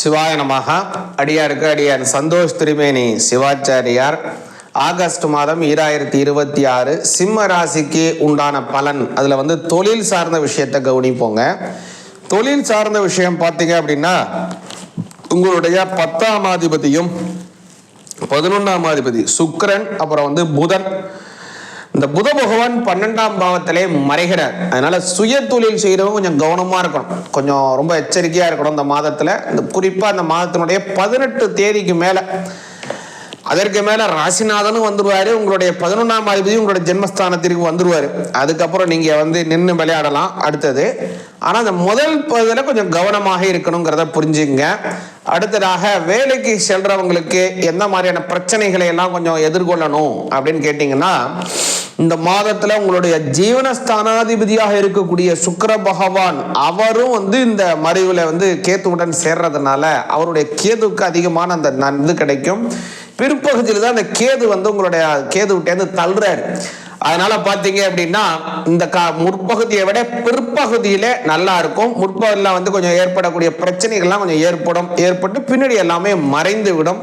சிவாய நமக. அடியாருக்கு அடியார் சந்தோஷ் திருமேனி சிவாச்சாரியார். ஆகஸ்ட் மாதம் 2026 சிம்ம ராசிக்கு உண்டான பலன். அதில் தொழில் சார்ந்த விஷயத்தை கவனிப்போங்க. தொழில் சார்ந்த விஷயம் பார்த்தீங்க அப்படின்னா, உங்களுடைய 10ஆம் அதிபதியும் 11ஆம் அதிபதி சுக்கிரன், அப்புறம் புதன். இந்த புத பகவான் 12ஆம் பாவத்திலே மறைகிறார். அதனால சுய தொழில் செய்யறவங்க கொஞ்சம் கவனமா இருக்கணும், கொஞ்சம் ரொம்ப எச்சரிக்கையா இருக்கணும். இந்த மாதத்துல, இந்த குறிப்பா அந்த மாதத்தினுடைய 18 தேதிக்கு மேல, அதற்கு மேல ராசிநாதனும் வந்துருவாரு, உங்களுடைய 11ஆம் அதிபதி உங்களுடைய ஜென்மஸ்தானத்திற்கு வந்துருவாரு. அதுக்கப்புறம் நீங்க நின்று விளையாடலாம் அடுத்தது. ஆனா அந்த முதல் பகுதியில் கொஞ்சம் கவனமாக இருக்கணுங்கிறத புரிஞ்சுங்க. அடுத்ததாக வேலைக்கு செல்றவங்களுக்கு எந்த மாதிரியான பிரச்சனைகளை எல்லாம் கொஞ்சம் எதிர்கொள்ளணும் அப்படின்னு கேட்டீங்கன்னா, இந்த மாதத்துல உங்களுடைய ஜீவனஸ்தானாதிபதியாக இருக்கக்கூடிய சுக்கிர பகவான் அவரும் இந்த மறைவுல கேத்துவுடன் சேர்றதுனால அவருடைய கேதுவுக்கு அதிகமான அந்த நன்மை கிடைக்கும். பிற்பகுதியில் தான் அந்த கேது உங்களுடைய கேது விட்டேந்து தள்ளுறாரு. அதனால பாத்தீங்க அப்படின்னா, இந்த முற்பகுதியை விட பிற்பகுதியில நல்லா இருக்கும். முற்பகுதியில் கொஞ்சம் ஏற்படக்கூடிய பிரச்சனைகள்லாம் கொஞ்சம் ஏற்பட்டு பின்னாடி எல்லாமே மறைந்து விடும்.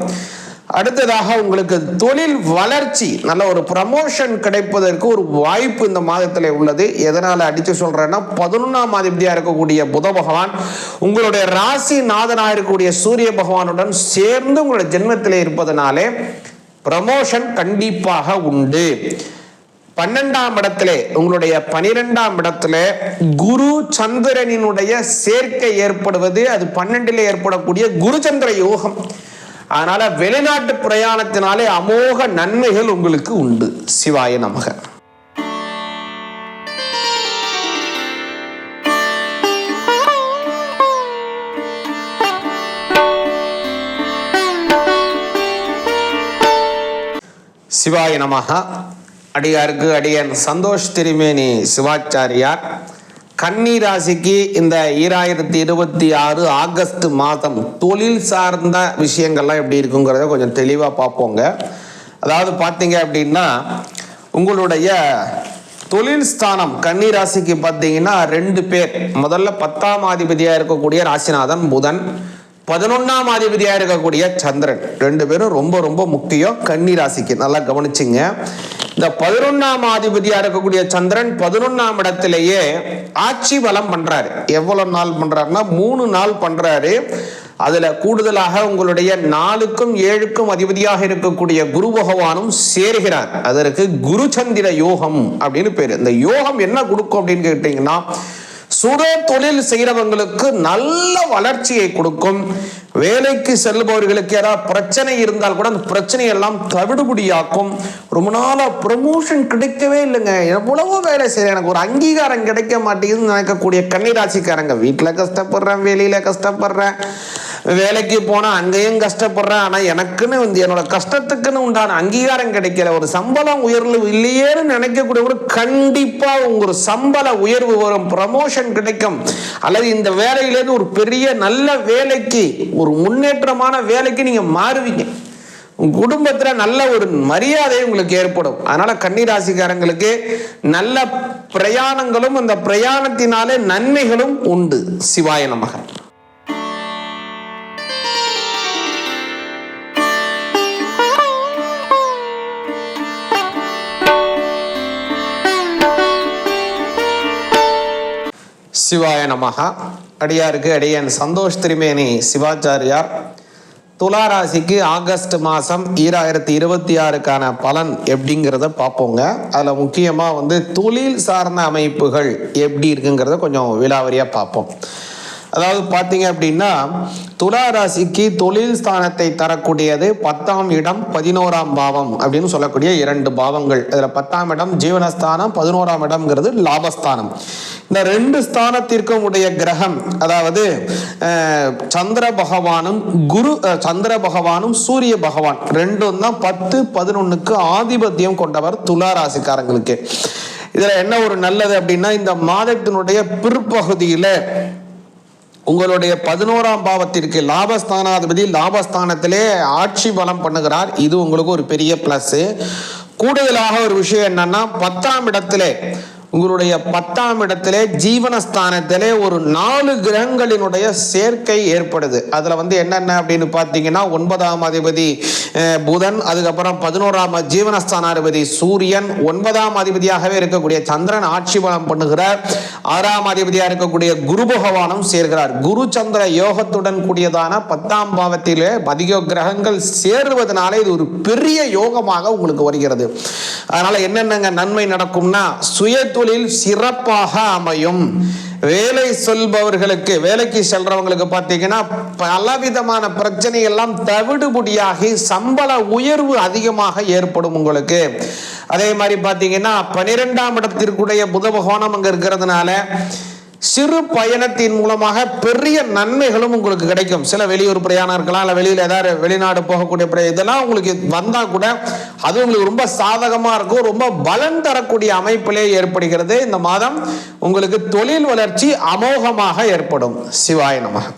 அடுத்ததாக உங்களுக்கு தொழில் வளர்ச்சி, நல்ல ஒரு ப்ரமோஷன் கிடைப்பதற்கு ஒரு வாய்ப்பு இந்த மாதத்தில் உள்ளது. எதனால அடிச்சு சொல்றேன்னா, 11ஆம் அதிபதியா இருக்கக்கூடிய புத பகவான் உங்களுடைய ராசி நாதனாக இருக்கக்கூடிய சூரிய பகவானுடன் சேர்ந்து உங்களுடைய ஜென்மத்தில் இருப்பதனாலே ப்ரமோஷன் கண்டிப்பாக உண்டு. 12ஆம் இடத்திலே, உங்களுடைய 12ஆம் இடத்துல குரு சந்திரனினுடைய சேர்க்கை ஏற்படுவது, அது 12ல் ஏற்படக்கூடிய குரு சந்திர யோகம். அதனால வெளிநாட்டு பிரயாணத்தினாலே அமோக நன்மைகள் உங்களுக்கு உண்டு. சிவாய நமக. சிவாய நமக. அடியாருக்கு அடியன் சந்தோஷ் திருமேனி சிவாச்சாரியார். கன்னி ராசிக்கு இந்த 2026 ஆகஸ்ட் மாதம் தொழில் சார்ந்த விஷயங்கள்லாம் எப்படி இருக்குங்கிறத கொஞ்சம் தெளிவாக பார்ப்போங்க. அதாவது பார்த்தீங்க அப்படின்னா, உங்களுடைய தொழில் ஸ்தானம் கன்னி ராசிக்கு பார்த்தீங்கன்னா 2 பேர். முதல்ல 10ஆம் அதிபதியாக இருக்கக்கூடிய ராசிநாதன் புதன், 11ஆம் அதிபதியாக இருக்கக்கூடிய சந்திரன். 2 பேரும் ரொம்ப ரொம்ப முக்கியம் கன்னி ராசிக்கு. நல்லா கவனிச்சுங்க. இந்த 11ஆம் அதிபதியா இருக்கக்கூடிய சந்திரன் 11ஆம் இடத்திலேயே ஆட்சி பலம் பண்றாரு. எவ்வளவு நாள் பண்றாருன்னா 3 நாள் பண்றாரு. அதுல கூடுதலாக உங்களுடைய 4க்கும் 7க்கும் அதிபதியாக இருக்கக்கூடிய குரு பகவானும் சேர்கிறார். அதற்கு குரு சந்திர யோகம் அப்படின்னு பேரு. இந்த யோகம் என்ன கொடுக்கும் அப்படின்னு கேட்டீங்கன்னா, சுட தொழில் செய்யறவங்களுக்கு நல்ல வளர்ச்சியை கொடுக்கும். வேலைக்கு செல்பவர்களுக்கு ஏதாவது பிரச்சனை இருந்தால் கூட அந்த பிரச்சனையெல்லாம் தவிடுபடியாக்கும். ரொம்ப நாளா ப்ரமோஷன் கிடைக்கவே இல்லைங்க, எவ்வளவோ வேலை செய்யறேன், எனக்கு ஒரு அங்கீகாரம் கிடைக்க மாட்டேங்குதுன்னு நினைக்கக்கூடிய கன்னிராசிக்காரங்க, வீட்டில் கஷ்டப்படுறேன், வெளியில கஷ்டப்படுறேன், வேலைக்கு போனா அங்கேயும் கஷ்டப்படுறேன், ஆனா எனக்குன்னு என்னோட கஷ்டத்துக்குன்னு உண்டான அங்கீகாரம் கிடைக்கல, ஒரு சம்பளம் உயர்வு இல்லையேன்னு நினைக்கக்கூடிய கண்டிப்பா ஒரு சம்பள உயர்வு வரும், ப்ரமோஷன் கிடைக்கும், அல்லது இந்த வேலையிலேருந்து ஒரு பெரிய நல்ல வேலைக்கு, ஒரு முன்னேற்றமான வேலைக்கு நீங்க மாறுவீங்க. உங்க குடும்பத்துல நல்ல ஒரு மரியாதை உங்களுக்கு ஏற்படும். அதனால கன்னிராசிக்காரங்களுக்கு நல்ல பிரயாணங்களும் அந்த பிரயாணத்தினாலே நன்மைகளும் உண்டு. சிவாய நமக. சிவாய நமக. அடியாருக்கு அடியன் சந்தோஷ் திருமேனி சிவாச்சாரியார். துலா ராசிக்கு ஆகஸ்ட் மாதம் 2026க்கான பலன் எப்படிங்கிறத பார்ப்போங்க. அதில் முக்கியமாக தொழில் சார்ந்த அமைப்புகள் எப்படி இருக்குங்கிறத கொஞ்சம் விலாவரியாக பார்ப்போம். அதாவது பார்த்தீங்க அப்படின்னா, துலா ராசிக்கு தொழில் ஸ்தானத்தை தரக்கூடியது 10ஆம் இடம் 11ஆம் பாவம் அப்படின்னு சொல்லக்கூடிய 2 பாவங்கள். இதில் 10ஆம் இடம் ஜீவனஸ்தானம், 11ஆம் இடம்ங்கிறது லாபஸ்தானம். இந்த 2 ஸ்தானத்திற்கும் உடைய கிரகம், அதாவது சந்திர பகவானும் சூரிய பகவான் 2ம் தான் 10, 11க்கு ஆதிபத்தியம் கொண்டவர் துலா ராசிக்காரங்களுக்கு. இதுல என்ன ஒரு நல்லது அப்படின்னா, இந்த மாதத்தினுடைய பிற்பகுதியில உங்களுடைய 11ஆம் பாவத்திற்கு லாபஸ்தானாதிபதி லாபஸ்தானத்திலே ஆட்சி பலம் பண்ணுகிறார். இது உங்களுக்கு ஒரு பெரிய பிளஸ். கூடுதலாக ஒரு விஷயம் என்னன்னா, 10ஆம் இடத்திலே உங்களுடைய 10ஆம் இடத்திலே ஜீவனஸ்தானத்திலே ஒரு 4 கிரகங்களினுடைய சேர்க்கை ஏற்படுது. அதுல வந்து என்னென்ன அப்படின்னு பார்த்தீங்கன்னா 9ஆம் அதிபதி புதன், அதுக்கப்புறம் 11ஆம் ஜீவனஸ்தானாதிபதி சூரியன், 9ஆம் அதிபதியாகவே இருக்கக்கூடிய சந்திரன் ஆட்சி பலம் பண்ணுகிறார். 6ஆம் அதிபதியாக இருக்கக்கூடிய குரு பகவானும் சேர்கிறார். குரு சந்திர யோகத்துடன் கூடியதான 10ஆம் பாவத்திலே அதிக கிரகங்கள் சேருவதனால இது ஒரு பெரிய யோகமாக உங்களுக்கு வருகிறது. அதனால என்னென்னங்க நன்மை நடக்கும்னா, சுய தொழில் சிறப்பாக அமையும். வேலை சொல்பவர்களுக்கு, வேலைக்கு செல்றவங்களுக்கு பார்த்தீங்கன்னா பலவிதமான பிரச்சனை எல்லாம் தவிடுபடியாகி சம்பள உயர்வு அதிகமாக ஏற்படும் உங்களுக்கு. அதே மாதிரி பார்த்தீங்கன்னா 12ஆம் இடத்திற்குடைய புத பகவானம் அங்க இருக்கிறதுனால சிறு பயணத்தின் மூலமாக பெரிய நன்மைகளும் உங்களுக்கு கிடைக்கும். சில வெளியூர் பிரயாணம் இருக்கலாம், இல்லை வெளியில் ஏதாவது வெளிநாடு போகக்கூடிய இதெல்லாம் உங்களுக்கு வந்தா கூட அது உங்களுக்கு ரொம்ப சாதகமா இருக்கும். ரொம்ப பலன் தரக்கூடிய அமைப்பிலே ஏற்படுகிறது. இந்த மாதம் உங்களுக்கு தொழில் வளர்ச்சி அமோகமாக ஏற்படும். சிவாய நமः.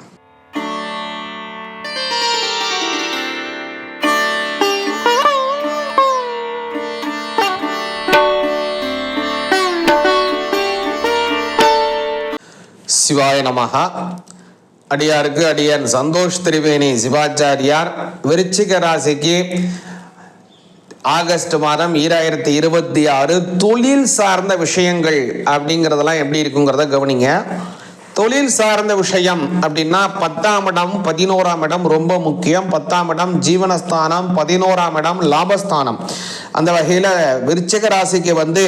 சிவாய நமः. அடியாருக்கு அடியன் சந்தோஷ் திரிவேணி சிவாச்சாரியார். விருச்சிக ராசிக்கு ஆகஸ்ட் மாதம் 2026 தொழில் சார்ந்த விஷயங்கள் அப்படிங்கிறதெல்லாம் எப்படி இருக்குங்கிறத கவனிங்க. தொழில் சார்ந்த விஷயம் அப்படின்னா 10ஆம் இடம் 11ஆம் இடம் ரொம்ப முக்கியம். 10ஆம் இடம் ஜீவனஸ்தானம், 11ஆம் இடம் லாபஸ்தானம். அந்த வகையில் விருச்சிக ராசிக்கு வந்து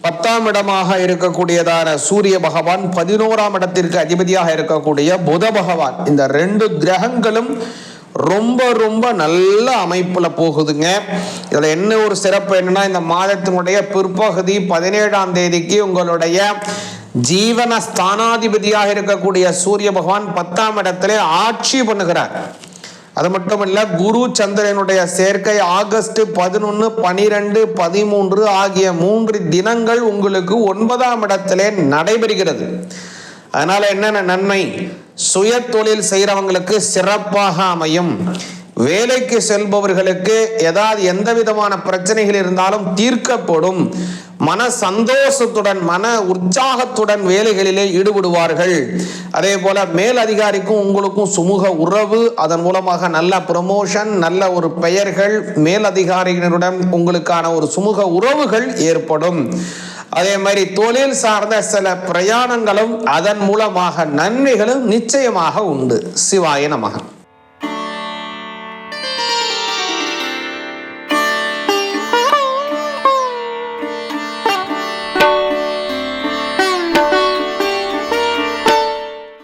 10ஆம் இடமாக இருக்கக்கூடியதான சூரிய பகவான், 11ஆம் இடத்திற்கு அதிபதியாக இருக்கக்கூடிய புத பகவான், இந்த 2 கிரகங்களும் ரொம்ப ரொம்ப நல்ல அமைப்புல போகுதுங்க. இதுல என்ன ஒரு சிறப்பு என்னன்னா, இந்த மாதத்தினுடைய பிற்பகுதி 17ஆம் தேதிக்கு உங்களுடைய ஜீவன ஸ்தானாதிபதியாக இருக்கக்கூடிய சூரிய பகவான் 10ஆம் இடத்திலே ஆட்சி பண்ணுகிறார். அது மட்டும் இல்ல, குரு சந்திரனுடைய சேர்க்கை ஆகஸ்ட் 11, 12, 13 ஆகிய 3 தினங்கள் உங்களுக்கு 9ஆம் இடத்திலே நடைபெறுகிறது. அதனால என்னென்ன நன்மை? சுய தொழில் செய்யறவங்களுக்கு சிறப்பாக அமையும். வேலைக்கு செல்பவர்களுக்கு ஏதாவது எந்த விதமான பிரச்சனைகள் இருந்தாலும் தீர்க்கப்படும். மன சந்தோஷத்துடன் மன உற்சாகத்துடன் வேலைகளிலே ஈடுபடுவார்கள். அதே போல மேல் அதிகாரிக்கும் உங்களுக்கும் சுமூக உறவு, அதன் மூலமாக நல்ல ப்ரமோஷன், நல்ல ஒரு பெயர்கள், மேல் அதிகாரிகளுடன் உங்களுக்கான ஒரு சுமூக உறவுகள் ஏற்படும். அதே மாதிரி தொழில் சார்ந்த சில பிரயாணங்களும் அதன் மூலமாக நன்மைகளும் நிச்சயமாக உண்டு. சிவாய நமः.